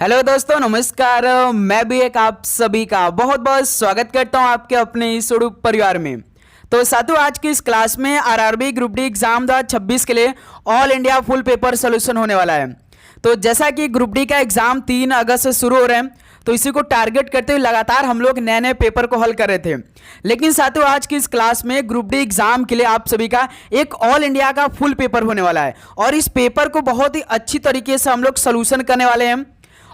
Hello दोस्तों, नमस्कार। मैं भी एक आप सभी का बहुत बहुत स्वागत करता हूं आपके अपने इस उड़ूक परिवार में। तो साथियों, आज की इस क्लास में आरआरबी ग्रुप डी एग्जाम 2026 के लिए all India full paper solution होने वाला है। तो जैसा कि ग्रुप डी का एग्जाम 3 अगस्त से शुरू हो रहा है, तो इसी को टारगेट करते हुए लगातार हम लोग नए नए पेपर को हल कर रहे थे। लेकिन साथियों, आज की इस क्लास में ग्रुप डी एग्जाम के लिए आप सभी का एक ऑल इंडिया का फुल पेपर होने वाला है और इस पेपर को बहुत ही अच्छी तरीके से हम लोग सोल्यूशन करने वाले हैं।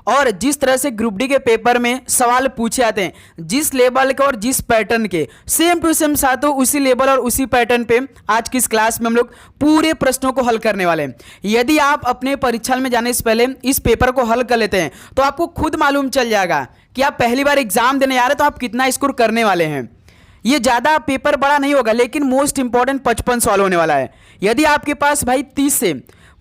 और जिस तरह से ग्रुप डी के पेपर में सवाल पूछे जाते हैं, जिस लेवल के और जिस पैटर्न के, सेम टू सेम साथों उसी लेवल और उसी पैटर्न पे आज की इस क्लास में हम लोग पूरे प्रश्नों को हल करने वाले हैं। यदि आप अपने परीक्षा में जाने से पहले इस पेपर को हल कर लेते हैं तो आपको खुद मालूम चल जाएगा कि आप पहली बार एग्जाम देने जा रहे हैं तो आप कितना स्कोर करने वाले हैं। ये ज़्यादा पेपर बड़ा नहीं होगा, लेकिन मोस्ट इंपॉर्टेंट 55 सवाल होने वाला है। यदि आपके पास भाई 30 से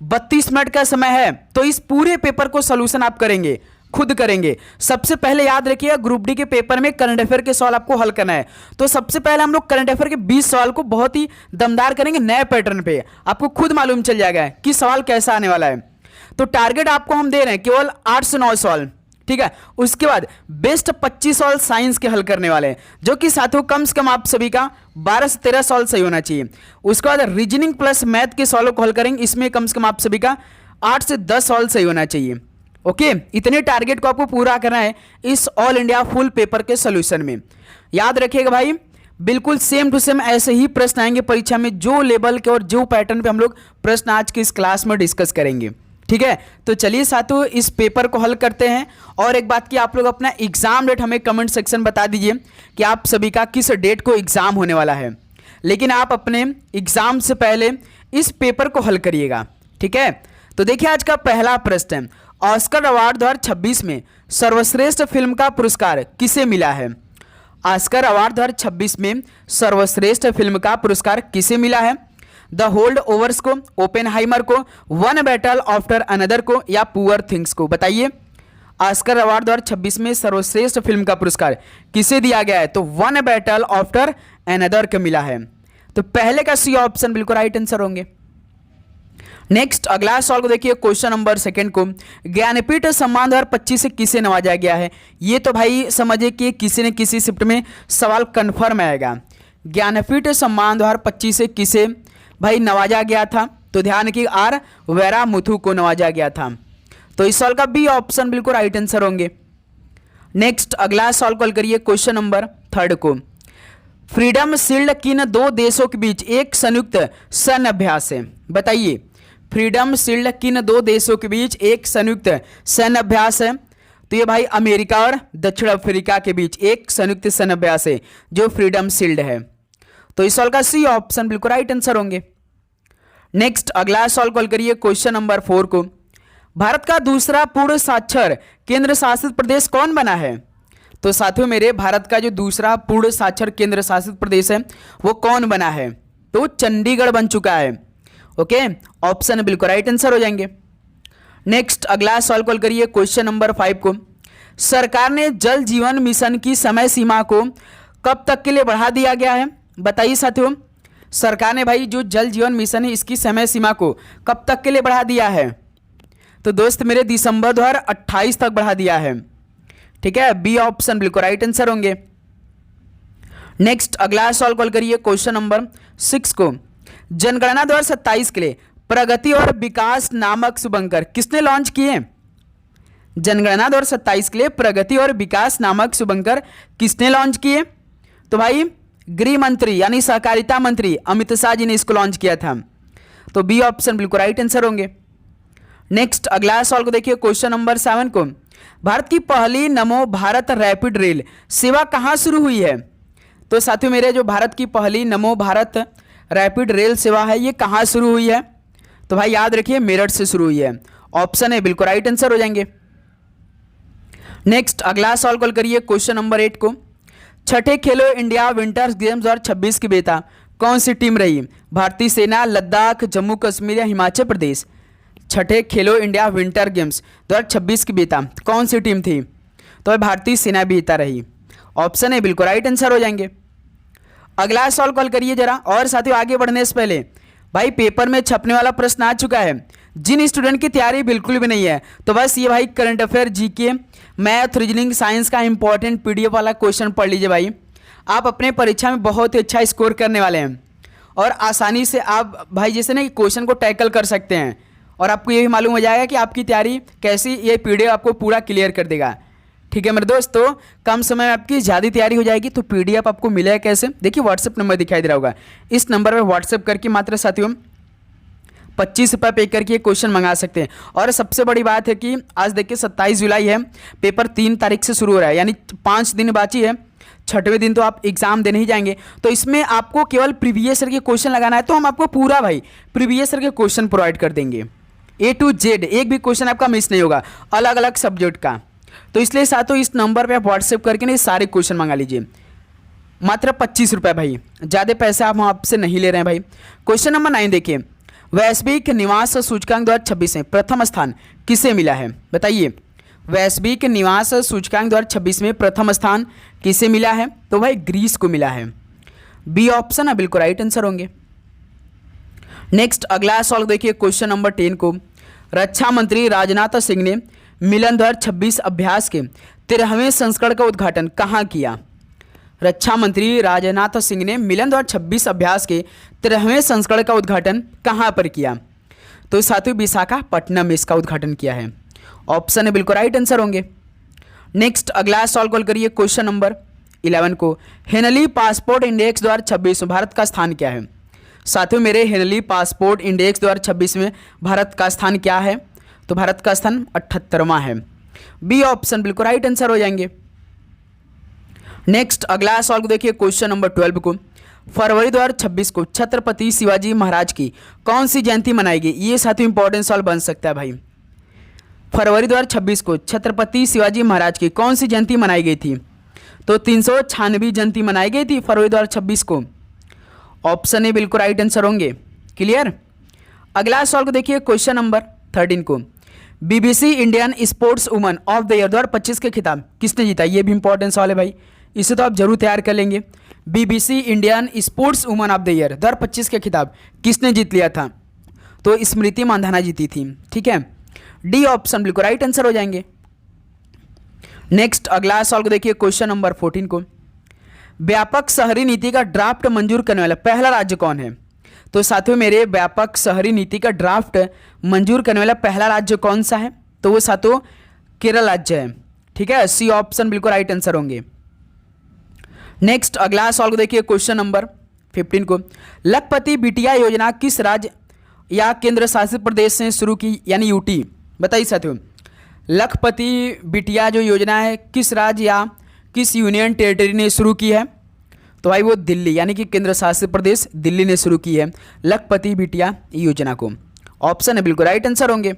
32 मिनट का समय है तो इस पूरे पेपर को सोल्यूशन आप करेंगे, खुद करेंगे। सबसे पहले याद रखिएगा, ग्रुप डी के पेपर में करंट अफेयर के सवाल आपको हल करना है। तो सबसे पहले हम लोग करंट अफेयर के 20 सवाल को बहुत ही दमदार करेंगे नए पैटर्न पे। आपको खुद मालूम चल जाएगा कि सवाल कैसा आने वाला है। तो टारगेट आपको हम दे रहे हैं केवल 8 से 9 सवाल, ठीक है। उसके बाद बेस्ट 25 सवाल साइंस के हल करने वाले हैं, जो कि साथियों कम से कम आप सभी का 12 से 13 सवाल सही होना चाहिए। उसके बाद रीजनिंग प्लस मैथ के सवालों को हल करेंगे, इसमें कम से कम आप सभी का 8 से 10 सवाल सही होना चाहिए। ओके, इतने टारगेट को आपको पूरा करना है इस ऑल इंडिया फुल पेपर के सोल्यूशन में। याद रखिएगा भाई, बिल्कुल सेम टू सेम ऐसे ही प्रश्न आएंगे परीक्षा में, जो लेवल के और जो पैटर्न पे हम लोग प्रश्न आज की इस क्लास में डिस्कस करेंगे, ठीक है। तो चलिए साथियों, इस पेपर को हल करते हैं। और एक बात की, आप लोग अपना एग्जाम डेट हमें कमेंट सेक्शन बता दीजिए कि आप सभी का किस डेट को एग्जाम होने वाला है। लेकिन आप अपने एग्जाम से पहले इस पेपर को हल करिएगा, ठीक है। तो देखिए, आज का पहला प्रश्न है, ऑस्कर अवार्ड 2026 में सर्वश्रेष्ठ फिल्म का पुरस्कार किसे मिला है? ऑस्कर अवार्ड 2026 में सर्वश्रेष्ठ फिल्म का पुरस्कार किसे मिला है? द होल्ड ओवर्स को, ओपेनहाइमर को, वन बैटल आफ्टर अनदर को, या पुअर थिंग्स को? बताइए, ऑस्कर अवार्ड 2026 में सर्वश्रेष्ठ फिल्म का पुरस्कार किसे दिया गया है? तो वन बैटल आफ्टर अनदर को मिला है। तो पहले का सी ऑप्शन बिल्कुल राइट आंसर होंगे। नेक्स्ट अगला सवाल को देखिए, क्वेश्चन नंबर 2 को, ज्ञानपीठ सम्मान 2025 से किसे नवाजा गया है? ये तो भाई समझिए कि किसी न किसी शिफ्ट में सवाल कन्फर्म आएगा। ज्ञानपीठ सम्मान 2025 से किसे भाई नवाजा गया था? तो ध्यान की आर वेरामुथु को नवाजा गया था। तो इस सवाल का बी ऑप्शन बिल्कुल राइट आंसर होंगे। नेक्स्ट अगला सवाल कॉल करिए, क्वेश्चन नंबर 3 को, फ्रीडम शील्ड किन 2 देशों के बीच एक संयुक्त सैन्य अभ्यास है? बताइए, फ्रीडम शील्ड किन 2 देशों के बीच एक संयुक्त सैन्य अभ्यास है? तो ये भाई अमेरिका और दक्षिण अफ्रीका के बीच एक संयुक्त सैन्य अभ्यास है जो फ्रीडम शील्ड है। तो इस सवाल का सी ऑप्शन बिल्कुल राइट आंसर होंगे। नेक्स्ट अगला सवाल कॉल करिए, क्वेश्चन नंबर 4 को, भारत का दूसरा पूर्ण साक्षर केंद्र शासित प्रदेश कौन बना है? तो साथियों मेरे, भारत का जो दूसरा पूर्ण साक्षर केंद्र शासित प्रदेश है वो कौन बना है? तो चंडीगढ़ बन चुका है। ओके, ऑप्शन बिल्कुल राइट आंसर हो जाएंगे। नेक्स्ट अगला सवाल कॉल करिए, क्वेश्चन नंबर 5 को, सरकार ने जल जीवन मिशन की समय सीमा को कब तक के लिए बढ़ा दिया गया है? बताइए साथियों, सरकार ने भाई जो जल जीवन मिशन है इसकी समय सीमा को कब तक के लिए बढ़ा दिया है? तो दोस्त मेरे, दिसंबर 2028 तक बढ़ा दिया है, ठीक है। बी ऑप्शन बिल्कुल राइट आंसर होंगे। नेक्स्ट अगला सवाल कॉल करिए, क्वेश्चन नंबर 6 को, जनगणना 2027 के लिए प्रगति और विकास नामक शुभंकर किसने लॉन्च किए? जनगणना 2027 के लिए प्रगति और विकास नामक शुभंकर किसने लॉन्च किए? तो भाई गृह मंत्री यानी सहकारिता मंत्री अमित शाह जी ने इसको लॉन्च किया था। तो बी ऑप्शन बिल्कुल राइट आंसर होंगे। नेक्स्ट अगला सवाल को देखिए, क्वेश्चन नंबर 7 को, भारत की पहली नमो भारत रैपिड रेल सेवा कहाँ शुरू हुई है? तो साथियों मेरे, जो भारत की पहली नमो भारत रैपिड रेल सेवा है ये कहाँ शुरू हुई है? तो भाई याद रखिए, मेरठ से शुरू हुई है। ऑप्शन है बिल्कुल राइट आंसर हो जाएंगे। नेक्स्ट अगला सवाल कॉल करिए, क्वेश्चन नंबर 8 को, छठे खेलो इंडिया विंटर्स गेम्स 2026 की विजेता कौन सी टीम रही? भारतीय सेना, लद्दाख, जम्मू कश्मीर या हिमाचल प्रदेश? छठे खेलो इंडिया विंटर गेम्स 2026 की विजेता कौन सी टीम थी? तो भारतीय सेना विजेता रही। ऑप्शन है बिल्कुल राइट आंसर हो जाएंगे। अगला सवाल कॉल करिए जरा। और साथियों, आगे बढ़ने से पहले भाई पेपर में छपने वाला प्रश्न आ चुका है, जिन स्टूडेंट की तैयारी बिल्कुल भी नहीं है, तो बस ये भाई current affair, GK, math, reasoning, science का इंपॉर्टेंट पीडीएफ वाला क्वेश्चन पढ़ लीजिए भाई। आप अपने परीक्षा में बहुत ही अच्छा स्कोर करने वाले हैं और आसानी से आप भाई जैसे ना क्वेश्चन को टैकल कर सकते हैं और आपको ये भी मालूम हो जाएगा कि आपकी तैयारी कैसी, ये पीडीएफ आपको पूरा क्लियर कर देगा। ठीक है मेरे दोस्तों, कम समय में आपकी ज़्यादा तैयारी हो जाएगी। तो पीडीएफ आपको मिलेगा कैसे, देखिए व्हाट्सएप नंबर दिखाई दे रहा होगा, इस नंबर पर व्हाट्सएप करके मात्र साथियों 25 रुपये पे करके क्वेश्चन मंगा सकते हैं। और सबसे बड़ी बात है कि आज देखिए 27 जुलाई है, पेपर 3 तारीख से शुरू हो रहा है, यानी 5 दिन बाकी है, 6वें दिन तो आप एग्जाम देने ही जाएंगे। तो इसमें आपको केवल प्रीवियस ईयर के क्वेश्चन लगाना है, तो हम आपको पूरा भाई प्रीवियस ईयर के क्वेश्चन प्रोवाइड कर देंगे, A to Z, एक भी क्वेश्चन आपका मिस नहीं होगा, अलग अलग सब्जेक्ट का। तो इसलिए साथों इस नंबर पे आप व्हाट्सएप करके ना सारे क्वेश्चन मंगा लीजिए, मात्र 25 रुपये भाई, ज़्यादा पैसे हम आपसे नहीं ले रहे हैं भाई। क्वेश्चन नंबर 9 देखिए, वैश्विक निवास सूचकांक 2026 में प्रथम स्थान किसे मिला है, बताइए। वैश्विक निवास सूचकांक 2026 में प्रथम स्थान किसे मिला है, तो भाई ग्रीस को मिला है। बी ऑप्शन है बिल्कुल राइट आंसर होंगे। नेक्स्ट अगला सवाल देखिए, क्वेश्चन नंबर 10 को, रक्षा मंत्री राजनाथ सिंह ने मिलन 2026 अभ्यास के 13वें संस्करण का उद्घाटन कहाँ किया। रक्षा मंत्री राजनाथ सिंह ने मिलन 2026 अभ्यास के 13वें संस्करण का उद्घाटन कहाँ पर किया, तो साथियों विशाखापट्टनम में इसका उद्घाटन किया है। ऑप्शन है बिल्कुल राइट आंसर होंगे। नेक्स्ट अगला सवाल कॉल करिए, क्वेश्चन नंबर 11 को, हेनली पासपोर्ट इंडेक्स 2026 में भारत का स्थान क्या है। साथियों मेरे हेनली पासपोर्ट इंडेक्स 2026 में भारत का स्थान क्या है, तो भारत का स्थान 78वां है। बी ऑप्शन बिल्कुल राइट आंसर हो जाएंगे। नेक्स्ट अगला सवाल को देखिए, क्वेश्चन नंबर 12 को, फरवरी 2026 को छत्रपति शिवाजी महाराज की कौन सी जयंती मनाएगी। ये साथियों इंपॉर्टेंट सवाल बन सकता है भाई। फरवरी 2026 को छत्रपति शिवाजी महाराज की कौन सी जयंती मनाई गई थी, तो 396वीं जयंती मनाई गई थी फरवरी 2026 को। ऑप्शन ए बिल्कुल राइट आंसर होंगे। क्लियर। अगला सवाल को देखिए, क्वेश्चन नंबर 13 को, BBC Indian sports woman of the year 2025 के खिताब किसने जीता। ये भी इंपॉर्टेंट सवाल है भाई, इसे तो आप जरूर तैयार कर लेंगे। BBC Indian sports woman of the year 2025 के खिताब किसने जीत लिया था, तो स्मृति मांधाना जीती थी। ठीक है, डी ऑप्शन बिल्कुल राइट आंसर हो जाएंगे। नेक्स्ट अगला सवाल को देखिए, क्वेश्चन नंबर 14 को, व्यापक शहरी नीति का ड्राफ्ट मंजूर करने वाला पहला राज्य कौन है। तो साथियों मेरे व्यापक शहरी नीति का ड्राफ्ट मंजूर करने वाला पहला राज्य कौन सा है, तो वो साथियों केरल राज्य है। ठीक है, सी ऑप्शन बिल्कुल राइट आंसर होंगे। नेक्स्ट अगला सवाल को देखिए, क्वेश्चन नंबर 15 को, लखपति बिटिया योजना किस राज्य या केंद्र शासित प्रदेश ने शुरू की, यानी यूटी। बताइए साथियों, लखपति बिटिया जो योजना है किस राज्य या किस यूनियन टेरिटरी ने शुरू की है, तो भाई वो दिल्ली, यानी कि केंद्र शासित प्रदेश दिल्ली ने शुरू की है लखपति बिटिया योजना को। ऑप्शन है बिल्कुल राइट आंसर होंगे।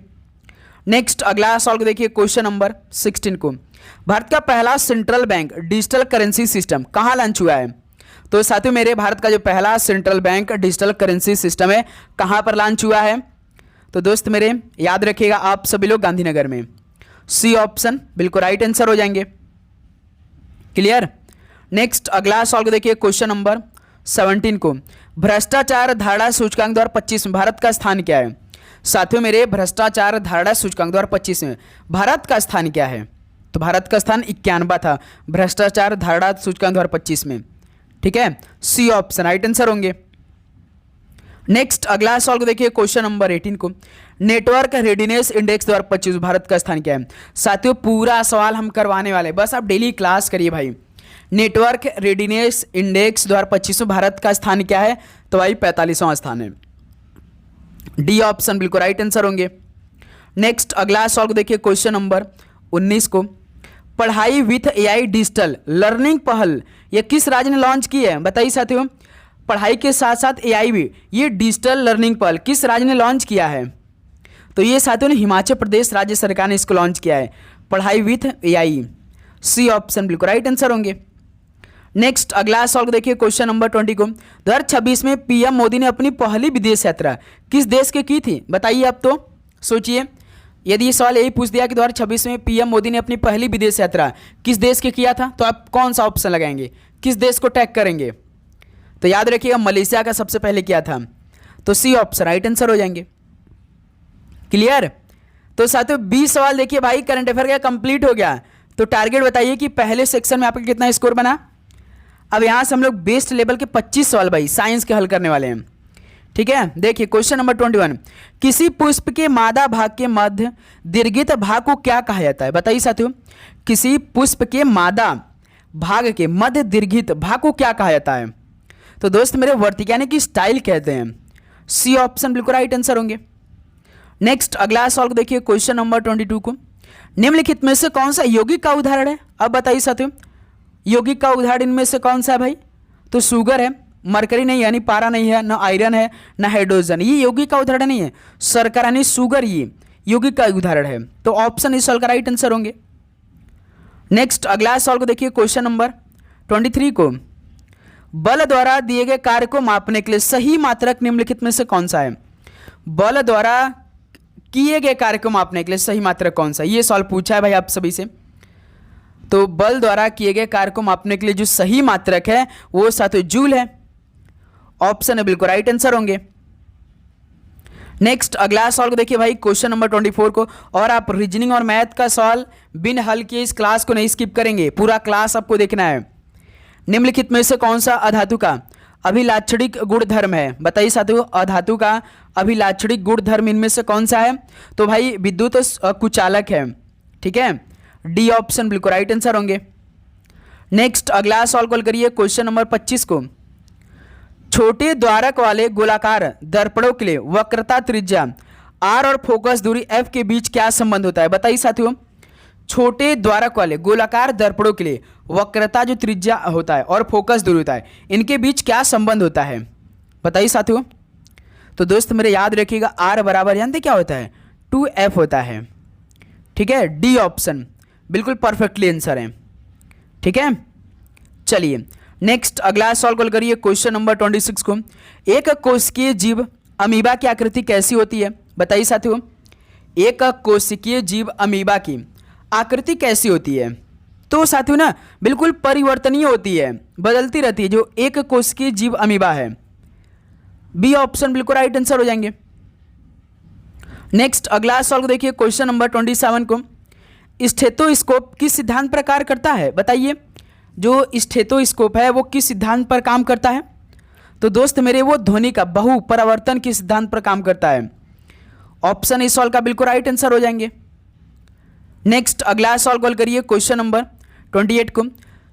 नेक्स्ट अगला सवाल को देखिए, क्वेश्चन नंबर 16 को, भारत का पहला central bank digital currency system कहाँ लॉन्च हुआ है। तो साथियों मेरे भारत का जो पहला central bank digital currency system है कहाँ पर लॉन्च हुआ है, तो दोस्त मेरे याद रखिएगा आप सभी लोग, गांधीनगर में। सी ऑप्शन बिल्कुल राइट आंसर हो जाएंगे। क्लियर। नेक्स्ट अगला सवाल को देखिए, क्वेश्चन नंबर 17 को, भ्रष्टाचार धारणा सूचकांक 2025 में भारत का स्थान क्या है। साथियों मेरे भ्रष्टाचार धारणा सूचकांक 2025 में भारत का स्थान क्या है, तो भारत का स्थान 91वां था भ्रष्टाचार धारणा सूचकांक 2025 में। ठीक है, सी ऑप्शन राइट आंसर होंगे। नेक्स्ट अगला सवाल को देखिए, क्वेश्चन नंबर 18 को, नेटवर्क रेडीनेस इंडेक्स 2025 भारत का स्थान क्या है। साथियों पूरा सवाल हम करवाने वाले, बस आप डेली क्लास करिए भाई। नेटवर्क रेडीनेस इंडेक्स 2025 में भारत का स्थान क्या है, तो भाई 45वां स्थान है। डी ऑप्शन बिल्कुल राइट आंसर होंगे। नेक्स्ट अगला सवाल को देखिए, क्वेश्चन नंबर 19 को, पढ़ाई विथ एआई डिजिटल लर्निंग पहल ये किस राज्य ने लॉन्च की है। बताइए साथियों, पढ़ाई के साथ साथ एआई भी, ये डिजिटल लर्निंग पहल किस राज्य ने लॉन्च किया है, तो ये साथियों ने हिमाचल प्रदेश राज्य सरकार ने इसको लॉन्च किया है, पढ़ाई विथ एआई। सी ऑप्शन बिल्कुल राइट आंसर होंगे। नेक्स्ट अगला सवाल को देखिए, क्वेश्चन नंबर 20 को, 2026 में पीएम मोदी ने अपनी पहली विदेश यात्रा किस देश के की थी। बताइए, अब तो सोचिए, यदि ये सवाल यही पूछ दिया कि 2026 में पीएम मोदी ने अपनी पहली विदेश यात्रा किस देश के किया था, तो आप कौन सा ऑप्शन लगाएंगे, किस देश को टैग करेंगे, तो याद रखिएगा मलेशिया का सबसे पहले किया था, तो सी ऑप्शन राइट आंसर हो जाएंगे। क्लियर। तो साथियों 20 सवाल देखिए भाई करंट अफेयर का कंप्लीट हो गया। तो टारगेट बताइए कि पहले सेक्शन में आपका कितना स्कोर बना। अब यहां से हम लोग बेस्ट लेवल के 25 सवाल भाई साइंस के हल करने वाले हैं। ठीक है, देखिए क्वेश्चन नंबर 21, किसी पुष्प के मादा भाग के मध्य दीर्घित भाग को क्या कहा जाता है। बताइए साथियों, किसी पुष्प के मादा भाग के मध्य दीर्घित भाग को क्या कहा जाता है। तो दोस्त मेरे वर्तिका यानी कि स्टाइल कहते हैं। सी ऑप्शन बिल्कुल राइट आंसर होंगे। नेक्स्ट अगला सवाल को देखिए क्वेश्चन नंबर 22 को, निम्नलिखित में से कौन सा यौगिक का उदाहरण है। अब बताइए साथियों, यौगिक का उदाहरण इनमें से कौन सा है भाई। तो शुगर है, मरकरी नहीं यानी पारा नहीं है, ना आयरन है, ना हाइड्रोजन, ये यौगिक का उदाहरण नहीं है। शर्करा यानी शुगर ये यौगिक का उदाहरण है। तो ऑप्शन इस सवाल का राइट आंसर होंगे। नेक्स्ट अगला सवाल को देखिए क्वेश्चन नंबर 23 को, बल द्वारा दिए गए कार्य को मापने के लिए सही मात्रक निम्नलिखित में से कौन सा है। बल द्वारा किए गए कार्य को मापने के लिए सही मात्रक कौन सा है, ये सवाल पूछा है भाई आप सभी से। तो बल द्वारा किए गए कार्य को मापने के लिए जो सही मात्रक है वो साथियों जूल है। ऑप्शन है बिल्कुल राइट आंसर होंगे। नेक्स्ट अगला सवाल को देखिए भाई क्वेश्चन नंबर 24 को, और आप रीजनिंग और मैथ का सवाल बिन हल किए इस क्लास को नहीं स्किप करेंगे, पूरा क्लास आपको देखना है। निम्नलिखित में से कौन सा अधातु का अभिलाक्षणिक गुण धर्म है। बताइए साथियों, अधातु का अभिलाक्षणिक गुण धर्म इनमें से कौन सा है। तो भाई विद्युत कुचालक है। ठीक है, डी ऑप्शन बिल्कुल राइट आंसर होंगे। नेक्स्ट अगला सवाल कॉल करिए क्वेश्चन नंबर 25 को, छोटे द्वारक वाले गोलाकार दर्पणों के लिए वक्रता त्रिज्या आर और फोकस दूरी एफ के बीच क्या संबंध होता है। बताइए साथियों, छोटे द्वारक वाले गोलाकार दर्पणों के लिए वक्रता जो त्रिज्या होता है और फोकस दूरी होता है, इनके बीच क्या संबंध होता है। बताइए साथियों। तो दोस्त मेरे याद रखिएगा, आर बराबर जानते क्या होता है, 2f होता है। ठीक है, डी ऑप्शन बिल्कुल परफेक्टली आंसर है। ठीक है, चलिए नेक्स्ट अगला सवाल कॉल करिए क्वेश्चन नंबर 26 को, एक कोशिकीय जीव अमीबा की आकृति कैसी होती है। बताइए साथियों, एक कोशिकीय जीव अमीबा की आकृति कैसी होती है। तो साथियों ना बिल्कुल परिवर्तनीय होती है, बदलती रहती है, जो एक कोशिकीय जीव अमीबा है। बी ऑप्शन बिल्कुल राइट आंसर हो जाएंगे। नेक्स्ट अगला सवाल को देखिए क्वेश्चन नंबर 27 को, स्टेथोस्कोप किस सिद्धांत पर कार्य करता है। बताइए, जो स्टेथोस्कोप है वो किस सिद्धांत पर काम करता है। तो दोस्त मेरे वो ध्वनि का बहु परावर्तन के सिद्धांत पर काम करता है। ऑप्शन इस सवाल का बिल्कुल राइट आंसर हो जाएंगे। नेक्स्ट अगला सवाल कॉल करिए क्वेश्चन नंबर 28 को,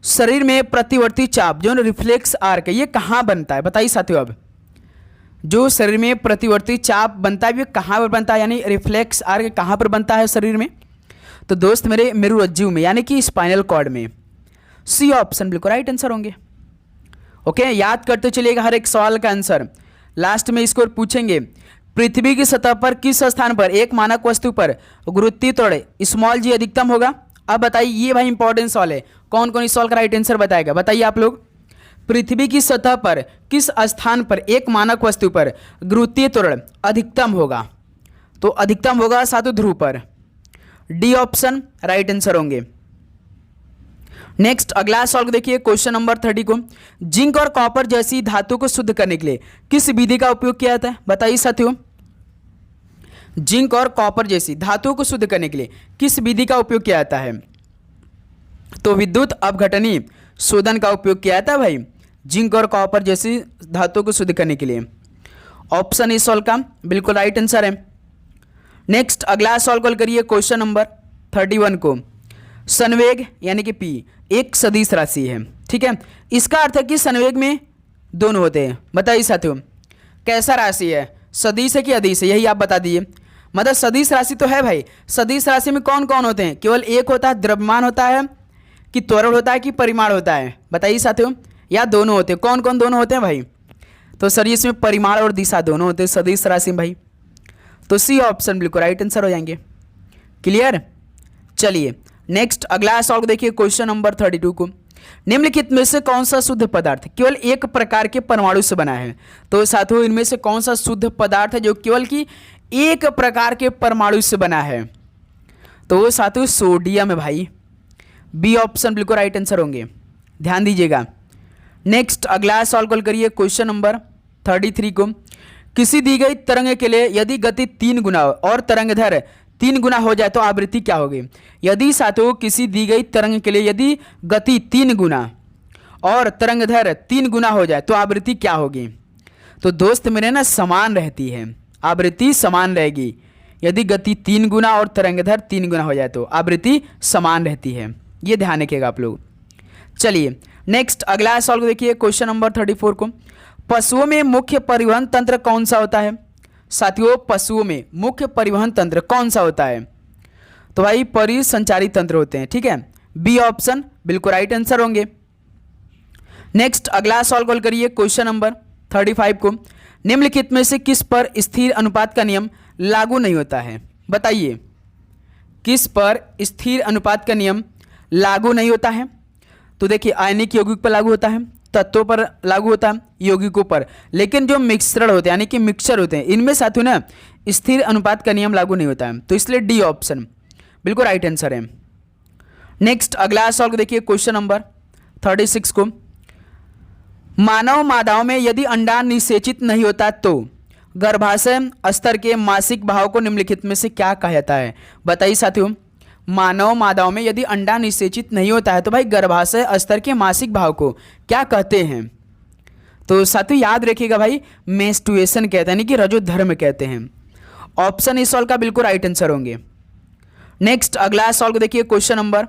शरीर में प्रतिवर्ती चाप जो रिफ्लेक्स आर्क ये कहाँ बनता है। बताइए साथियों, अब जो शरीर में प्रतिवर्ती चाप बनता है ये कहाँ पर बनता है, यानी रिफ्लेक्स आर्क कहाँ पर बनता है शरीर में। तो दोस्त मेरे मेरुरज्जु में यानी कि स्पाइनल कॉर्ड में। सी ऑप्शन बिल्कुल राइट आंसर होंगे। ओके, याद करते चलिएगा हर एक सवाल का आंसर। लास्ट में इसको पूछेंगे, पृथ्वी की सतह पर किस स्थान पर एक मानक वस्तु पर गुरुत्वाकर्षण स्मॉल जी अधिकतम होगा। अब बताइए, ये भाई इंपॉर्टेंट सवाल है, कौन कौन इस सवाल का राइट आंसर बताएगा। बताइए आप लोग, पृथ्वी की सतह पर किस स्थान पर एक मानक वस्तु पर गुरुत्वाकर्षण अधिकतम होगा। तो अधिकतम होगा सातों ध्रुव पर। डी ऑप्शन राइट आंसर होंगे। नेक्स्ट अगला सवाल को देखिए क्वेश्चन नंबर 30 को, जिंक और कॉपर जैसी धातु को शुद्ध करने के लिए किस विधि का उपयोग किया जाता है। बताइए साथियों, जिंक और कॉपर जैसी धातुओं को शुद्ध करने के लिए किस विधि का उपयोग किया जाता है। तो विद्युत अपघटनी शोधन का उपयोग किया जाता है भाई, जिंक और कॉपर जैसी धातुओं को शुद्ध करने के लिए। ऑप्शन इस सवाल का बिल्कुल राइट आंसर है। नेक्स्ट अगला सवाल कॉल करिए क्वेश्चन नंबर 31 को, संवेग यानी कि पी एक सदिश राशि है। ठीक है, इसका अर्थ है कि संवेग में दोनों होते हैं। बताइए साथियों, कैसा राशि है, सदिश है कि अदिश है, यही आप बता दीजिए। मतलब सदिश राशि तो है भाई, सदिश राशि में कौन कौन होते हैं, केवल एक होता है द्रव्यमान होता है कि त्वरण होता है कि परिमाण होता है। बताइए साथियों, या दोनों होते हैं। कौन कौन दोनों होते हैं भाई। तो सर इसमें परिमाण और दिशा दोनों होते हैं सदिश राशि में भाई। तो सी ऑप्शन बिल्कुल राइट आंसर हो जाएंगे। क्लियर। चलिए नेक्स्ट अगला सवाल को देखिए क्वेश्चन नंबर 32 को, निम्नलिखित में से कौन सा शुद्ध पदार्थ केवल एक प्रकार के परमाणु से बना है। तो साथियों, इनमें से कौन सा शुद्ध पदार्थ है जो केवल की एक प्रकार के परमाणु से बना है। तो वो साथियों सोडियम है भाई। बी ऑप्शन बिल्कुल राइट आंसर होंगे, ध्यान दीजिएगा। नेक्स्ट अगला सवाल कॉल करिए क्वेश्चन नंबर 33 को, किसी दी गई तरंग के लिए यदि गति 3 गुना और तरंगदैर्घ्य 3 गुना हो जाए तो आवृत्ति क्या होगी। यदि साथियों किसी दी गई तरंग के लिए यदि गति 3 गुना और तरंगदैर्घ्य 3 गुना हो जाए तो आवृत्ति क्या होगी। तो दोस्त मेरे ना समान रहती है, आवृत्ति समान रहेगी। यदि गति 3 गुना और तरंगदैर्घ्य 3 गुना हो जाए तो आवृत्ति समान रहती है, ये ध्यान रखिएगा आप लोग। चलिए नेक्स्ट अगला सवाल देखिए, क्वेश्चन नंबर 34 को। पशुओं में मुख्य परिवहन तंत्र कौन सा होता है। साथियों पशुओं में मुख्य परिवहन तंत्र कौन सा होता है। तो भाई परिसंचारी तंत्र होते हैं, ठीक है। बी ऑप्शन बिल्कुल राइट आंसर होंगे। नेक्स्ट अगला सवाल कॉल करिए, क्वेश्चन नंबर 35 को। निम्नलिखित में से किस पर स्थिर अनुपात का नियम लागू नहीं होता है। बताइए किस पर स्थिर अनुपात का नियम लागू नहीं होता है। तो देखिए आयनिक यौगिक पर लागू होता है, तत्वों पर लागू होता है, यौगिकों पर, लेकिन जो मिश्रण होते हैं यानी कि मिक्सचर होते हैं इनमें साथियों ना स्थिर अनुपात का नियम लागू नहीं होता है। तो इसलिए डी ऑप्शन बिल्कुल राइट आंसर है। नेक्स्ट अगला सवाल को देखिए, क्वेश्चन नंबर 36 को। मानव मादाओं में यदि अंडा निषेचित नहीं होता तो गर्भाशय स्तर के मासिक भाव को निम्नलिखित में से क्या कहा जाता है। बताइए साथियों मानव मादाओं में यदि अंडा निषेचित नहीं होता है तो भाई गर्भाशय स्तर के मासिक भाव को क्या कहते हैं। तो साथियों याद रखिएगा भाई मेंस्ट्रुएशन कहते हैं, यानी कि रजोधर्म कहते हैं। ऑप्शन इस सवाल का बिल्कुल राइट आंसर होंगे। नेक्स्ट अगला सवाल को देखिए, क्वेश्चन नंबर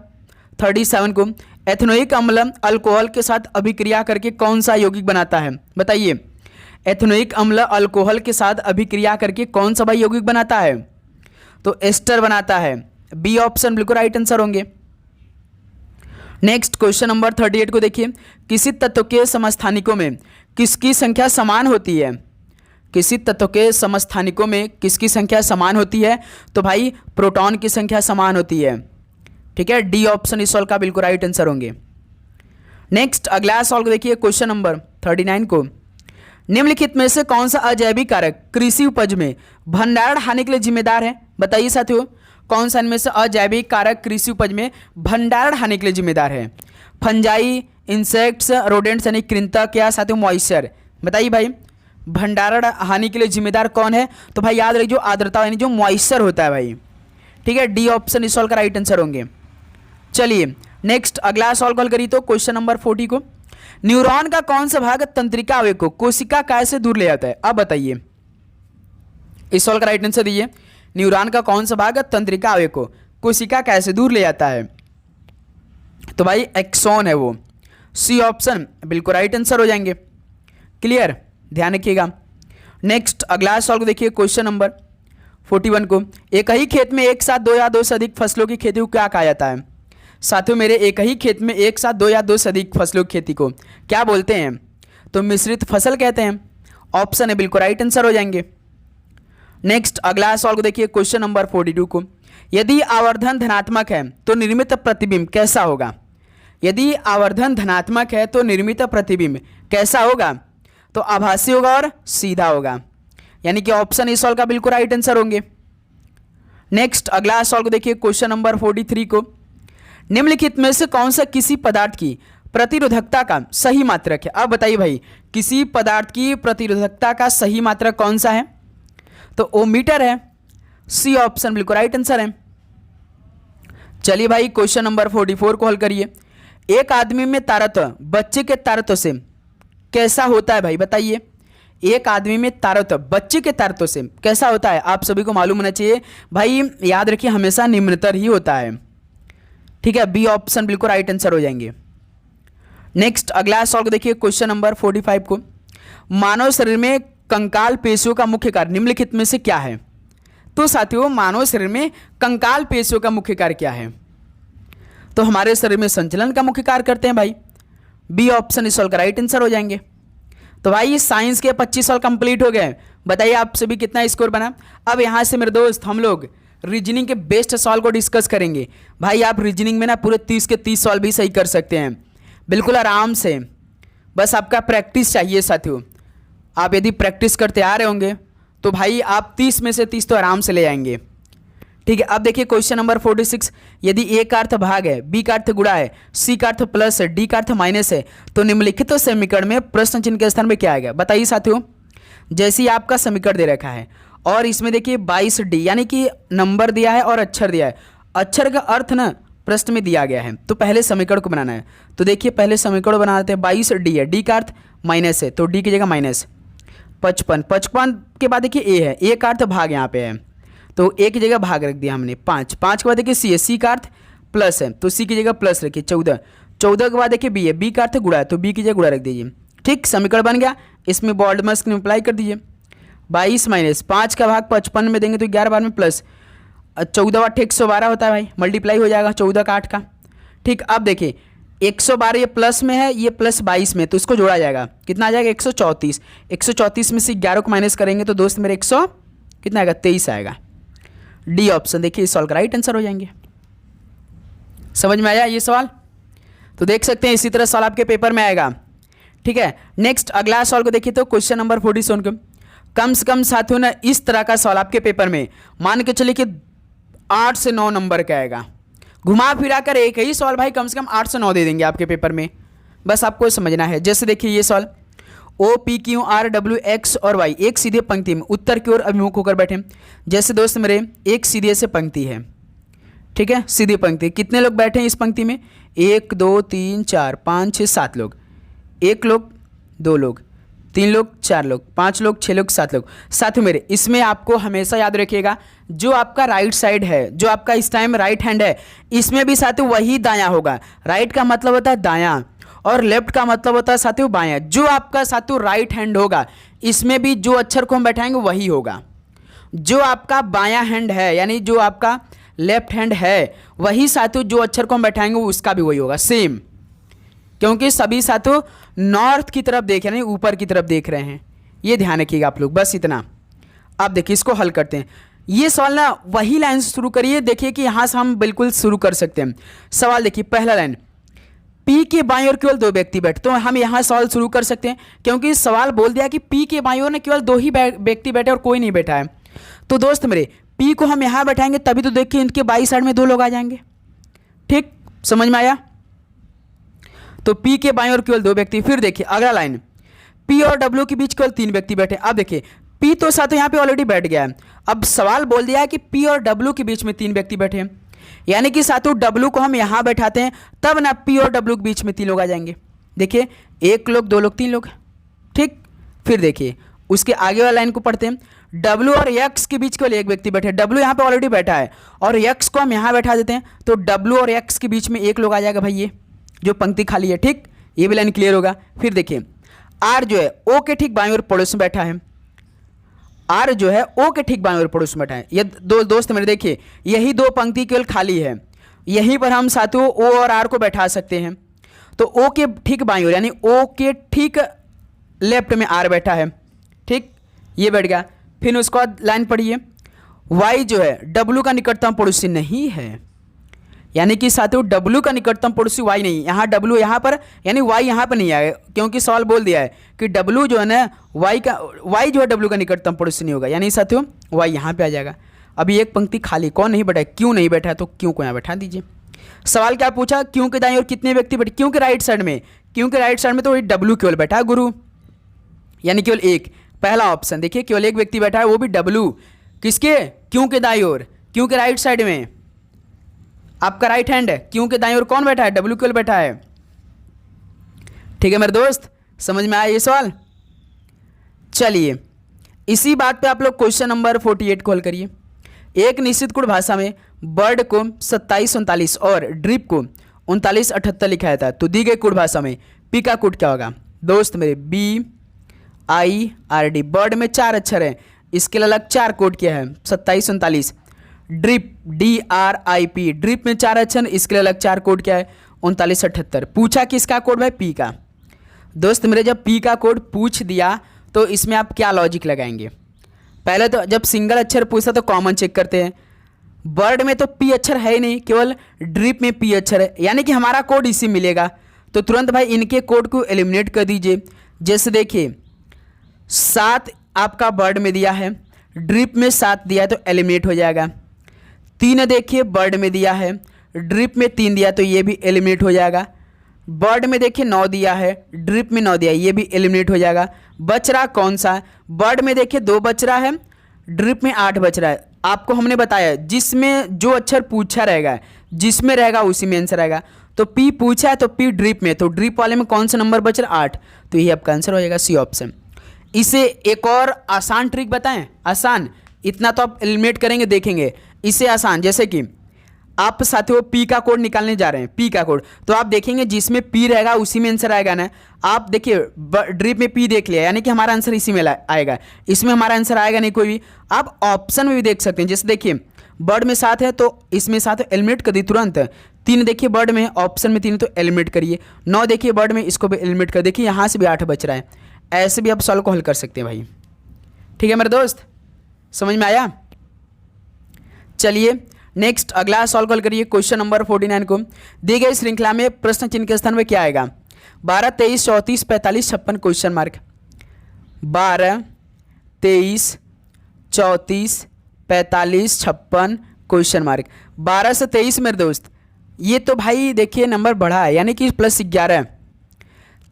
37 को। एथेनोइक अम्ल अल्कोहल के साथ अभिक्रिया करके कौन सा यौगिक बनाता है। बताइए एथेनोइक अम्ल अल्कोहल के साथ अभिक्रिया करके कौन सा भाई यौगिक बनाता है। तो एस्टर बनाता है, बी ऑप्शन बिल्कुल राइट आंसर होंगे। नेक्स्ट क्वेश्चन नंबर 38 को देखिए, किसी तत्व के समस्थानिकों में किसकी संख्या समान होती है। किसी तत्व के समस्थानिकों में किसकी संख्या समान होती है। तो भाई प्रोटॉन की संख्या समान होती है, ठीक है। डी ऑप्शन इस सवाल का बिल्कुल राइट आंसर होंगे। नेक्स्ट अगला सवाल को देखिए, क्वेश्चन नंबर 39 को। निम्नलिखित में से कौन सा अजैविक कारक कृषि उपज में भंडारण हानि के लिए जिम्मेदार है। बताइए साथियों कौन सा इनमें से अजैविक कारक कृषि उपज में भंडारण हानि के लिए जिम्मेदार है। फंजाई, इंसेक्ट्स, रोडेंट्स यानी कृंतक या साथियों मॉइस्चर। बताइए भाई भंडारण हानि के लिए जिम्मेदार कौन है। तो भाई याद रखिए जो आर्द्रता यानी जो मॉइस्चर होता है भाई, ठीक है। डी ऑप्शन इस सवाल का राइट आंसर होंगे। चलिए नेक्स्ट अगला सवाल कॉल करिए, तो क्वेश्चन नंबर 40 को। न्यूरॉन का कौन सा भाग तंत्रिका अवयव को कोशिका काय से दूर ले जाता है। अब बताइए इस सवाल का राइट आंसर दीजिए। न्यूरॉन का कौन सा भाग तंत्रिका अवयव को कोशिका काय से दूर ले जाता है। तो भाई एक्सॉन है वो, सी ऑप्शन बिल्कुल राइट आंसर हो जाएंगे। क्लियर, ध्यान रखिएगा। नेक्स्ट अगला सवाल को देखिए, क्वेश्चन नंबर 41 को। एक ही खेत में एक साथ 2 या 2 से अधिक फसलों की खेती को क्या कहा जाता है। साथियों मेरे एक ही खेत में एक साथ 2 या 2 से अधिक फसलों की खेती को क्या बोलते हैं। तो मिश्रित फसल कहते हैं। ऑप्शन है बिल्कुल राइट आंसर हो जाएंगे। नेक्स्ट अगला सवाल को देखिए, क्वेश्चन नंबर 42 को। यदि आवर्धन धनात्मक है तो निर्मित प्रतिबिंब कैसा होगा। यदि आवर्धन धनात्मक है तो निर्मित प्रतिबिंब कैसा होगा। तो आभासी होगा और सीधा होगा, यानी कि ऑप्शन इस सवाल का बिल्कुल राइट आंसर होंगे। नेक्स्ट अगला सवाल को देखिए, क्वेश्चन नंबर 43 को। निम्नलिखित में से कौन सा किसी पदार्थ की प्रतिरोधकता का सही मात्रक है। अब बताइए भाई किसी पदार्थ की प्रतिरोधकता का सही मात्रक कौन सा है। तो ओमीटर है, सी ऑप्शन बिल्कुल राइट आंसर है। चलिए भाई क्वेश्चन नंबर 44 को हल करिए। एक आदमी में तारतम्य बच्चे के तारतम्य से कैसा होता है भाई। बताइए एक आदमी में तारतम्य बच्चे के तारतम्य से कैसा होता है। आप सभी को मालूम होना चाहिए भाई, याद रखिए हमेशा निम्नतर ही होता है, ठीक है। बी ऑप्शन बिल्कुल राइट आंसर हो जाएंगे। नेक्स्ट अगला सवाल को देखिए, क्वेश्चन नंबर 45 को। मानव शरीर में कंकाल पेशियों का मुख्य कार्य निम्नलिखित में से क्या है। तो साथियों मानव शरीर में कंकाल पेशियों का मुख्य कार्य क्या है। तो हमारे शरीर में संचलन का मुख्य कार्य करते हैं भाई। बी ऑप्शन इस सवाल का राइट आंसर हो जाएंगे। तो भाई साइंस के 25 साल कंप्लीट हो गए। बताइए आप सभी कितना स्कोर बना। अब यहाँ से मेरे दोस्त हम लोग रीजनिंग के बेस्ट सवाल को डिस्कस करेंगे। भाई आप रीजनिंग में ना पूरे 30 के 30 सवाल भी सही कर सकते हैं बिल्कुल आराम से, बस आपका प्रैक्टिस चाहिए साथियों। आप यदि प्रैक्टिस करते आ रहे होंगे तो भाई आप 30 में से 30 तो आराम से ले आएंगे, ठीक है। अब देखिए क्वेश्चन नंबर 46। यदि ए का अर्थ भाग है, बी का अर्थ गुणा है, सी का अर्थ प्लस है, डी का अर्थ माइनस है, तो निम्नलिखित समीकरण में प्रश्न चिन्ह के स्थान में क्या आएगा। बताइए साथियों जैसे ही आपका समीकरण दे रखा है और इसमें देखिए 22D यानी कि नंबर दिया है और अक्षर दिया है, अक्षर का अर्थ ना प्रश्न में दिया गया है, तो पहले समीकरण को बनाना है। तो देखिए पहले समीकरण बनाते हैं। 22D है, डी का अर्थ माइनस है, तो डी की जगह माइनस। 55, 55 के बाद देखिए ए है, ए का अर्थ भाग यहाँ पे है, तो ए की जगह भाग रख दिया हमने। 5, 5 के बाद देखिए सी है, सी का अर्थ प्लस है, तो सी की जगह प्लस रखिए। 14, 14 के बाद देखिए बी है, बी का अर्थ गुणा है, तो बी की जगह गुणा रख दीजिए। ठीक, समीकरण बन गया। इसमें बॉल्ड में अप्लाई कर दीजिए। 22 माइनस 5 का भाग 55 में देंगे तो 11 बार में प्लस 14 8 112 होता है भाई, मल्टीप्लाई हो जाएगा 14 का 8 का। ठीक, अब देखिए 112 ये प्लस में है, ये प्लस 22 में, तो इसको जोड़ा जाएगा, कितना आ जाएगा 134। 134 में से 11 को माइनस करेंगे तो दोस्त मेरे 100 कितना आएगा 23 आएगा। डी ऑप्शन देखिए सॉल्व का राइट आंसर हो जाएंगे। समझ में आया ये सवाल? तो देख सकते हैं इसी तरह सवाल आपके पेपर में आएगा। ठीक है, नेक्स्ट अगला सवाल को देखिए तो क्वेश्चन नंबर 47 को कम से कम साथियों ने इस तरह का सवाल आपके पेपर में मान के चलिए कि 8 से 9 नंबर का आएगा। घुमा फिरा कर एक ही सवाल भाई कम से कम 8 से 9 दे देंगे आपके पेपर में, बस आपको समझना है। जैसे देखिए ये सवाल O P Q R W X और वाई एक सीधे पंक्ति में उत्तर की ओर अभिमुख होकर बैठे। जैसे दोस्त मेरे एक सीधे से पंक्ति है, ठीक है, सीधी पंक्ति, कितने लोग बैठे हैं इस पंक्ति में? 1 2 3 4 5 6 7 लोग, 1 लोग 2 लोग 3 लोग 4 लोग 5 लोग 6 लोग 7 लोग। साथियों मेरे इसमें आपको हमेशा याद रखिएगा जो आपका राइट साइड है, जो आपका इस टाइम राइट हैंड है, इसमें भी साथियों वही दायां होगा। राइट का मतलब होता है दायां और लेफ्ट का मतलब होता है साथियों बायां। जो आपका साथियों राइट हैंड होगा इसमें भी जो अक्षर को हम बैठाएंगे वही होगा। जो आपका बायां हैंड है यानी जो आपका लेफ्ट हैंड है वही साथियों जो अक्षर को हम बैठाएंगे उसका भी वही होगा सेम, क्योंकि सभी साथियों नॉर्थ की तरफ देख रहे हैं, ऊपर की तरफ देख रहे हैं। ये ध्यान रखिएगा आप लोग, बस इतना। अब देखिए इसको हल करते हैं। ये सवाल ना वही लाइन से शुरू करिए, देखिए कि यहाँ से हम बिल्कुल शुरू कर सकते हैं। सवाल देखिए पहला लाइन, पी के बाईं ओर केवल 2 व्यक्ति बैठे, तो हम यहाँ सवाल शुरू कर सकते हैं क्योंकि सवाल बोल दिया कि पी के बाईं ओर ने केवल 2 ही व्यक्ति बैठे और कोई नहीं बैठा है। तो दोस्त मेरे पी को हम यहाँ बैठाएंगे तभी तो देखिए इनके बाई साइड में 2 लोग आ जाएंगे। ठीक, समझ में आया? तो पी के बाईं ओर केवल 2 व्यक्ति। फिर देखिए अगला लाइन, पी और डब्ल्यू के बीच केवल 3 व्यक्ति बैठे। अब देखिए पी तो साथ यहाँ पे ऑलरेडी बैठ गया है, अब सवाल बोल दिया है कि पी और डब्ल्यू के बीच में 3 व्यक्ति बैठे हैं, यानी कि साथियों डब्ल्यू को हम यहाँ बैठाते हैं तब ना पी और डब्ल्यू के बीच में 3 लोग आ जाएंगे। देखिए 1 लोग 2 लोग 3 लोग। ठीक, फिर देखिए उसके आगे वाला लाइन को पढ़ते हैं, डब्ल्यू और एक्स के बीच केवल 1 व्यक्ति बैठे। डब्ल्यू यहाँ पे ऑलरेडी बैठा है और एक्स को हम यहाँ बैठा देते हैं तो डब्ल्यू और एक्स के बीच में 1 लोग आ जाएगा भाई, ये जो पंक्ति खाली है। ठीक, ये भी लाइन क्लियर होगा। फिर देखिए आर जो है ओ के ठीक बाईं ओर पड़ोस में बैठा है, आर जो है ओ के ठीक बाईं ओर पड़ोस में बैठा है। ये दोस्त मेरे देखिए यही 2 पंक्ति केवल खाली है, यहीं पर हम साथियों ओ और आर को बैठा सकते हैं। तो ओ के ठीक बाईं ओर यानी ओ के ठीक लेफ्ट में आर बैठा है। ठीक, ये बैठ गया। फिर उसके बाद लाइन पढ़िए, वाई जो है डब्ल्यू का निकटतम पड़ोसी नहीं है, यानी कि साथियों डब्ल्यू का निकटतम पड़ोसी वाई नहीं। यहाँ डब्ल्यू यहाँ पर यानी वाई यहाँ पर नहीं आएगा क्योंकि सवाल बोल दिया है कि डब्ल्यू जो है ना वाई जो है डब्ल्यू का निकटतम पड़ोसी नहीं होगा, यानी साथियों वाई यहाँ पे आ जाएगा। अभी एक पंक्ति खाली, कौन नहीं बैठा है? क्यों नहीं बैठा है, तो क्यों को यहाँ बैठा दीजिए। सवाल क्या पूछा, क्यों के दाईं ओर कितने व्यक्ति बैठे? क्यों के राइट साइड में, क्यों के राइट साइड में तो डब्ल्यू केवल बैठा है गुरु, यानी केवल 1। पहला ऑप्शन देखिए केवल 1 व्यक्ति बैठा है, वो भी डब्ल्यू किसके? क्यों के दाईं ओर, क्यों के राइट साइड में आपका राइट हैंड है, क्यों के दाईं ओर कौन बैठा है? डब्ल्यू केवल बैठा है। ठीक है मेरे दोस्त, समझ में आया ये सवाल? चलिए इसी बात पे आप लोग क्वेश्चन नंबर 48 को हल करिए। एक निश्चित कोड भाषा में बर्ड को 2739 और ड्रिप को 3978 लिखा था, तो दी गई कोड भाषा में पी का कोड क्या होगा? दोस्त मेरे BIRD, बर्ड में 4 अक्षर है, इसके लिए अलग 4 कोड क्या है? 2739। ड्रिप DRIP, ड्रिप में 4 अक्षर, इसके लिए अलग 4 कोड क्या है? 3978। पूछा किसका कोड भाई? पी का। दोस्त मेरे जब पी का कोड पूछ दिया तो इसमें आप क्या लॉजिक लगाएंगे? पहले तो जब सिंगल अक्षर पूछता तो कॉमन चेक करते हैं, बर्ड में तो पी अक्षर है ही नहीं, केवल ड्रिप में पी अक्षर है, यानी कि हमारा कोड इसी मिलेगा। तो तुरंत भाई इनके कोड को एलिमिनेट कर दीजिए। जैसे देखिए 7 आपका बर्ड में दिया है, ड्रिप में 7 दिया है तो एलिमिनेट हो जाएगा। 3 देखिए बर्ड में दिया है, ड्रिप में 3 दिया तो ये भी एलिमिनेट हो जाएगा। बर्ड में देखिए 9 दिया है, ड्रिप में 9 दिया है, ये भी एलिमिनेट हो जाएगा। बच रहा कौन सा है? बर्ड में देखिए 2 बच रहा है, ड्रिप में 8 बच रहा है। आपको हमने बताया जिसमें जो अक्षर पूछा रहेगा, जिसमें रहेगा उसी में आंसर आएगा। तो पी पूछा है तो पी ड्रिप में, तो ड्रिप वाले में कौन सा नंबर बच रहा है? 8। तो ये आपका आंसर हो जाएगा सी ऑप्शन। इसे एक और आसान ट्रिक बताएं, आसान, इतना तो आप एलिमिनेट करेंगे देखेंगे। इसे आसान, जैसे कि आप साथियों पी का कोड निकालने जा रहे हैं, पी का कोड, तो आप देखेंगे जिसमें पी रहेगा उसी में आंसर आएगा ना। आप देखिए ड्रिप में पी देख लिया, यानी कि हमारा आंसर इसी में आएगा, इसमें हमारा आंसर आएगा नहीं कोई भी। आप ऑप्शन में भी देख सकते हैं, जैसे देखिए बर्ड में 7 है तो इसमें 7 एलिमिनेट कर दी तुरंत। 3 देखिए बर्ड में, ऑप्शन में 3 तो एलिमिनेट करिए। 9 देखिए बर्ड में, इसको भी एलिमिनेट कर, देखिए यहाँ से भी 8 बच रहा है। ऐसे भी आप सॉल्व को हल कर सकते हैं भाई। ठीक है मेरे दोस्त, समझ में आया? चलिए नेक्स्ट अगला सॉल्व कल करिए। क्वेश्चन नंबर 49 को दी गई श्रृंखला में प्रश्न चिन्ह के स्थान में क्या आएगा? 12, 23, 34, 45, 56 क्वेश्चन मार्क। 12, 23, 34, 45, 56 question mark. 12 से 23 मेरे दोस्त, ये तो भाई देखिए नंबर बढ़ा है, यानी कि +11।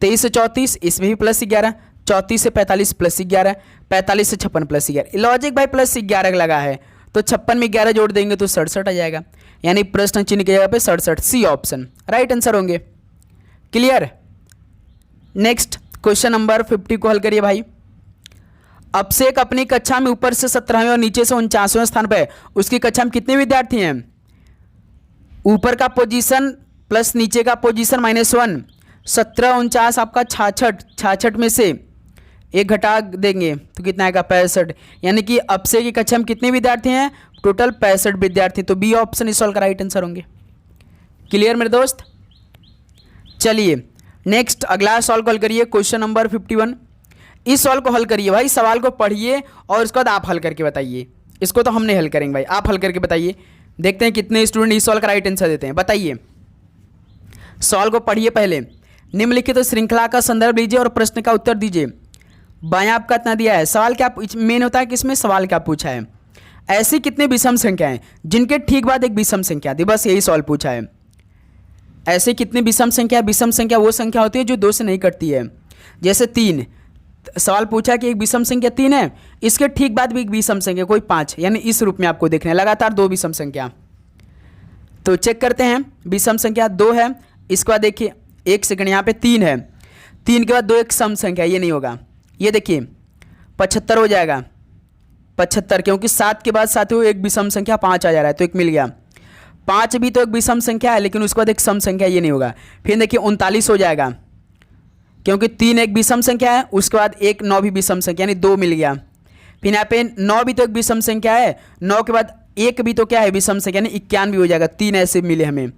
23 से 34 इसमें भी +11, 34 से 45 +11, 45 से 56 +11। लॉजिक भाई +11 लगा है, तो 56 में 11 जोड़ देंगे तो 67 आ जाएगा, यानी प्रश्न चिन्ह की जगह पे 67, सी ऑप्शन राइट आंसर होंगे। क्लियर? नेक्स्ट क्वेश्चन नंबर 50 को हल करिए भाई। अभिषेक अपनी कक्षा में ऊपर से 17वें और नीचे से 49वें स्थान पर है, उसकी कक्षा में कितने विद्यार्थी हैं? ऊपर का पोजीशन प्लस नीचे का पोजीशन -1, 17, 49 आपका 66 में से एक घटा देंगे तो कितना आएगा? 65। यानी कि अभिषेक की कक्षा में कितने विद्यार्थी हैं? टोटल 65 विद्यार्थी। तो बी ऑप्शन इस सॉल्व का राइट आंसर होंगे। क्लियर मेरे दोस्त? चलिए नेक्स्ट अगला सॉल्व हल करिए। क्वेश्चन नंबर 51, इस सॉल्व को हल करिए भाई, सवाल को पढ़िए और उसके बाद आप हल करके बताइए। इसको तो हमने हल करेंगे भाई, आप हल करके बताइए। देखते हैं कितने स्टूडेंट इस सॉल्व का राइट आंसर देते हैं। बताइए, सॉल्व को पढ़िए पहले। निम्नलिखित श्रृंखला का संदर्भ लीजिए और प्रश्न का उत्तर दीजिए। बायां आपका इतना दिया है, सवाल क्या मेन होता है कि इसमें सवाल क्या पूछा है? ऐसी कितनी विषम संख्याएं जिनके ठीक बाद एक विषम संख्या दी, बस यही सवाल पूछा है। ऐसे कितनी विषम संख्या? विषम संख्या वो संख्या होती है जो 2 से नहीं कटती है। जैसे 3, सवाल पूछा कि एक विषम संख्या 3 है, इसके ठीक बाद भी एक विषम संख्या कोई 5, यानी इस रूप में आपको देखना है लगातार 2 विषम संख्या। तो चेक करते हैं, विषम संख्या 2 है, इसके बाद देखिए 1 सेकंड, यहाँ पे 3 है, 3 के बाद 2 एक सम संख्या, ये नहीं होगा। ये देखिए 75 हो जाएगा, 75, क्योंकि 7 के बाद साथियों एक विषम संख्या 5 आ जा रहा है, तो एक मिल गया। 5 भी तो एक विषम संख्या है, लेकिन उसके बाद एक सम संख्या, ये नहीं होगा। फिर देखिए 39 हो जाएगा, क्योंकि 3 एक विषम संख्या है, उसके बाद एक 9 भी विषम संख्या, यानी 2 मिल गया। फिर यहाँ पे 9 भी तो एक विषम संख्या है, 9 के बाद एक भी तो क्या है? विषम संख्या, यानी 91 हो जाएगा। 3 ऐसे मिले हमें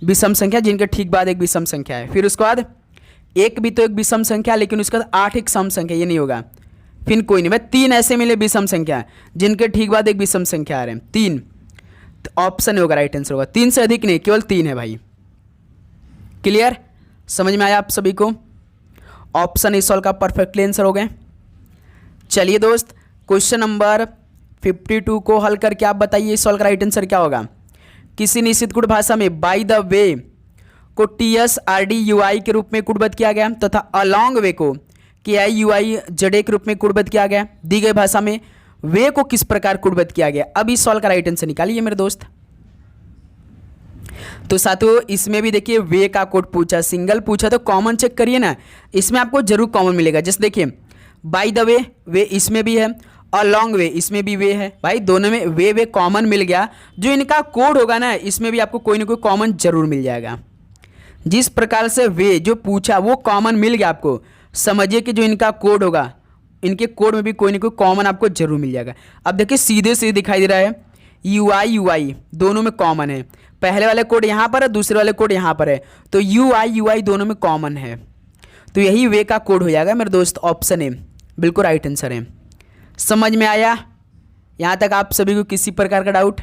विषम संख्या जिनके ठीक बाद एक विषम संख्या है। फिर उसके बाद एक भी तो एक विषम संख्या, लेकिन उसके बाद 8 एक सम संख्या, ये नहीं होगा। फिर कोई नहीं भाई, 3 ऐसे मिले विषम संख्या जिनके ठीक बाद एक विषम संख्या आ रहे हैं, 3, तो ऑप्शन होगा राइट आंसर होगा। 3 से अधिक नहीं, केवल 3 है भाई। क्लियर? समझ में आया आप सभी को? ऑप्शन इस सॉल्व का परफेक्टली आंसर हो गए। चलिए दोस्त, क्वेश्चन नंबर 52 को हल करके आप बताइए इस सॉल्व का राइट आंसर क्या होगा। किसी निश्चित गुण भाषा में बाय द वे को TSRDUI के रूप में कुटबद्ध किया गया तथा अलोंग वे को KIUI के रूप में कुटबद्ध किया गया। दी गई भाषा में वे को किस प्रकार कुटबद्ध किया गया? अब इस सॉल्व का राइट आंसर निकालिए मेरे दोस्त। तो साथियों इसमें भी देखिए वे का कोड पूछा, सिंगल पूछा तो कॉमन चेक करिए ना, इसमें आपको जरूर कॉमन मिलेगा। जैसे देखिए बाय द वे इसमें भी है, अलोंग वे इसमें भी वे है, भाई दोनों में वे कॉमन मिल गया। जो इनका कोड होगा ना, इसमें भी आपको कोई ना कोई कॉमन जरूर मिल जाएगा। जिस प्रकार से वे जो पूछा वो कॉमन मिल गया आपको, समझिए कि जो इनका कोड होगा, इनके कोड में भी कोई ना कोई कॉमन आपको जरूर मिल जाएगा। अब देखिए सीधे सीधे दिखाई दे रहा है, UI दोनों में कॉमन है। पहले वाले कोड यहाँ पर है, दूसरे वाले कोड यहाँ पर है, तो UI दोनों में कॉमन है, तो यही वे का कोड हो जाएगा मेरे दोस्त। ऑप्शन ए बिल्कुल राइट आंसर है। समझ में आया यहाँ तक आप सभी को? किसी प्रकार का डाउट?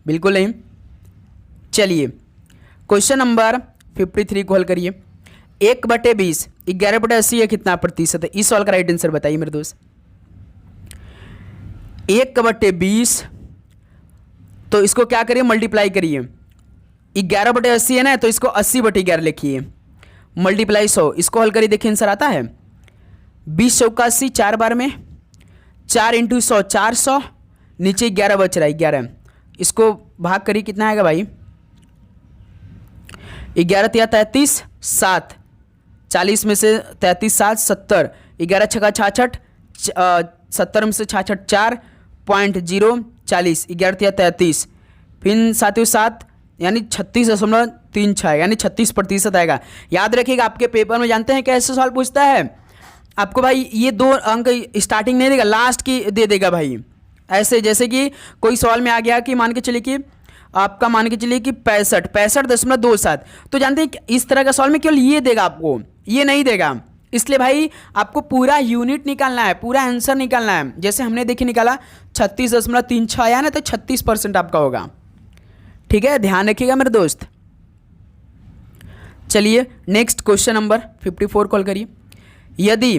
बिल्कुल नहीं। चलिए क्वेश्चन नंबर 53 को हल करिए। 1/20 11/80 है कितना प्रतिशत है? इस सवाल का राइट आंसर बताइए मेरे दोस्त। 1/20, तो इसको क्या करिए? मल्टीप्लाई करिए। 11/80 है ना, तो इसको 80/11 लिखिए। मल्टीप्लाई 100, इसको हल करिए, देखिए आंसर आता है 20 चौका 80, 4 बार में 4 इंटू 100 400, नीचे 11 बच रहा है 11, इसको भाग करिए कितना आएगा भाई, 11 तिया 33, 7, 40 में से 33 7 70, 11 छक्का 66, 70 में से 66 4.0 40, 11 तिया 33, फिर साथियों 7 यानी 36.36 यानी 36% आएगा। याद रखिएगा आपके पेपर में जानते हैं कैसे सवाल पूछता है, आपको भाई ये 2 अंक स्टार्टिंग नहीं देगा, लास्ट की दे देगा भाई। ऐसे जैसे कि कोई सवाल में आ गया कि मान के चलिए कि आपका मान के चलिए कि 65.27, तो जानते हैं कि इस तरह का सवाल में केवल ये देगा, आपको ये नहीं देगा। इसलिए भाई आपको पूरा यूनिट निकालना है, पूरा आंसर निकालना है। जैसे हमने देखिए निकाला 36.36 आया ना, तो 36% आपका होगा। ठीक है, ध्यान रखिएगा मेरे दोस्त। चलिए नेक्स्ट क्वेश्चन नंबर 54 कॉल करिए। यदि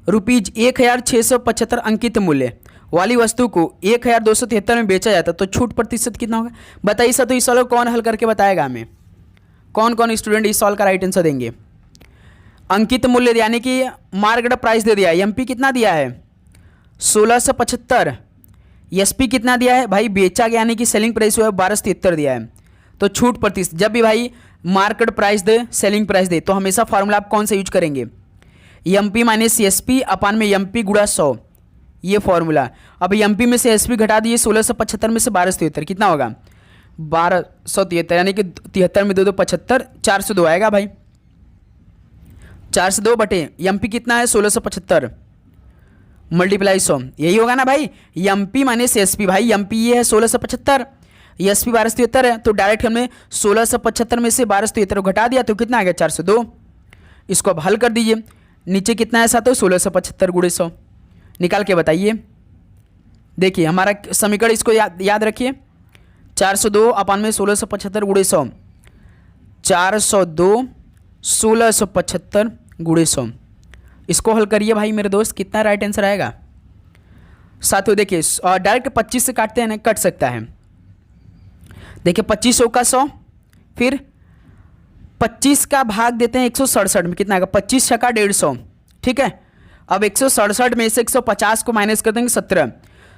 ₹1675 अंकित मूल्य वाली वस्तु को 1273 में बेचा जाता तो छूट प्रतिशत कितना होगा? बताइए सर, तो इस सवाल को कौन हल करके बताएगा हमें? कौन कौन स्टूडेंट इस सवाल का राइट आंसर देंगे? अंकित मूल्य यानी कि मार्केट प्राइस दे दिया है, एमपी कितना दिया है 1675, एसपी कितना दिया है भाई, बेचा गया यानी कि सेलिंग प्राइस हुआ है 1273 दिया है। तो छूट प्रतिशत, जब भी भाई मार्केट प्राइस दे सेलिंग प्राइस दे तो हमेशा फॉर्मूला आप कौन सा यूज करेंगे? एमपी माइनस एसपी अपान में एमपी गुणा 100, ये फॉर्मूला। अब एमपी में से एसपी घटा दिए, 1675 में से 1273 कितना होगा 1273, यानी कि 73 में 2 2 75, 402 आएगा भाई, 402 बटे एमपी कितना है 1675 मल्टीप्लाई 100, यही होगा ना भाई। एमपी माइनस एसपी, भाई एमपी ये है 1675, एसपी 1273 है, तो डायरेक्ट हमने 1675 में से 1273 घटा दिया तो कितना आ गया 402। इसको अब हल कर दीजिए, नीचे कितना है साथ 1675 गुणे 100 निकाल के बताइए। देखिए हमारा समीकरण, इसको याद रखिए, 402 अपान में 1675 गुणे 100, 402 1675 गुणे 100, इसको हल करिए भाई मेरे दोस्त, कितना राइट आंसर आएगा? साथियों देखिए डायरेक्ट 25 से काटते हैं ना, कट सकता है। देखिए 25 का 100, फिर 25 का भाग देते हैं 167 में, कितना आएगा 25 छक्का 150, ठीक है। अब 167 में से 150 को माइनस कर देंगे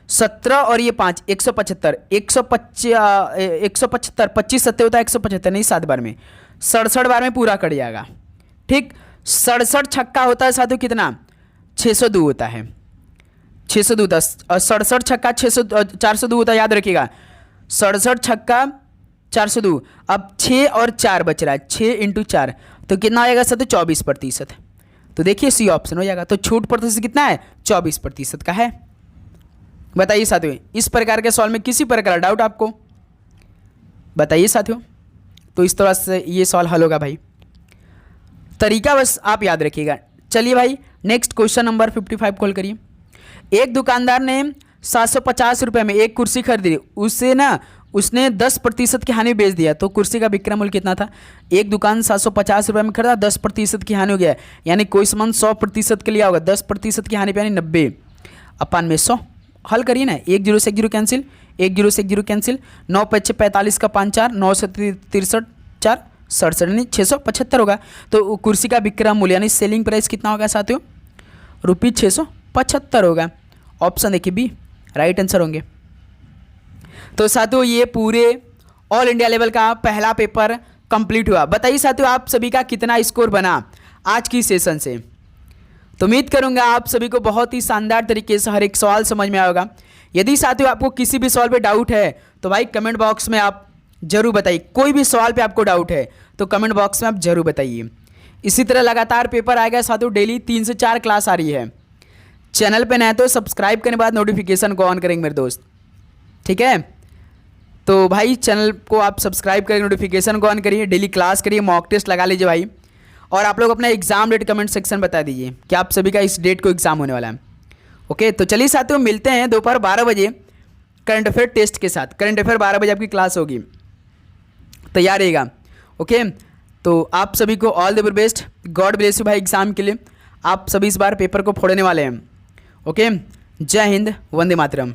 17 और ये 5 175, 175 25 सत्ते होता है 175, नहीं 7 बार में 67 बार में पूरा कट जाएगा, ठीक। 67 छक्का होता है साथियों कितना 602 होता है, 602 होता है, 67 छक्का 402 होता है, याद रखिएगा 67 छक्का 402। अब 6 और 4 बच रहा है, 6 इंटू 4 तो कितना आएगा साथियों 24%। तो देखिए सी ऑप्शन हो जाएगा। तो छूट प्रतिशत कितना है 24% का है। बताइए साथियों, इस प्रकार के सवाल में किसी प्रकार डाउट आपको बताइए साथियों। तो इस तरह से ये सवाल हल होगा भाई, तरीका बस आप याद रखिएगा। चलिए भाई नेक्स्ट क्वेश्चन नंबर 55 कॉल करिए। एक दुकानदार ने 750 रुपये में एक कुर्सी खरीदी, उसने 10% की हानि बेच दिया, तो कुर्सी का विक्रय मूल्य कितना था? एक दुकान 750 रुपये में खरीदा, 10% की हानि हो गया, यानी कोई सामान 100% के लिए होगा, 10% की हानि पे यानी 90 अपान में 100। हल करिए ना, 1 0 से 1 0 कैंसिल, 1 0 से 1 0 कैंसिल, 9 5 45 का 5 4, 9 से 63 4 67 यानी 675 होगा। तो कुर्सी का विक्रय मूल्य यानी सेलिंग प्राइस कितना होगा साथियों? ₹675 होगा। ऑप्शन देखिए बी राइट आंसर होंगे। तो साथियों ये पूरे ऑल इंडिया लेवल का पहला पेपर कंप्लीट हुआ। बताइए साथियों आप सभी का कितना स्कोर बना आज की सेशन से? तो उम्मीद करूंगा आप सभी को बहुत ही शानदार तरीके से हर एक सवाल समझ में आया होगा। यदि साथियों आपको किसी भी सवाल पे डाउट है तो भाई कमेंट बॉक्स में आप जरूर बताइए। कोई भी सवाल पे आपको डाउट है तो कमेंट बॉक्स में आप जरूर बताइए। इसी तरह लगातार पेपर आएगा साथियों, डेली 3 से 4 क्लास आ रही है। चैनल पे नए तो सब्सक्राइब करने के बाद नोटिफिकेशन को ऑन करेंगे मेरे दोस्त, ठीक है। तो भाई चैनल को आप सब्सक्राइब करिए, नोटिफिकेशन को ऑन करिए, डेली क्लास करिए, मॉक टेस्ट लगा लीजिए भाई। और आप लोग अपना एग्जाम डेट कमेंट सेक्शन बता दीजिए कि आप सभी का इस डेट को एग्जाम होने वाला है। ओके, तो चलिए साथियों मिलते हैं दोपहर 12 बजे करंट अफेयर टेस्ट के साथ। करंट अफेयर 12 बजे आपकी क्लास होगी, तैयार रहिएगा। ओके, तो आप सभी को all the very best, God bless you भाई एग्जाम के लिए। आप सभी इस बार पेपर को फोड़ने वाले हैं। ओके, जय हिंद, वंदे मातरम।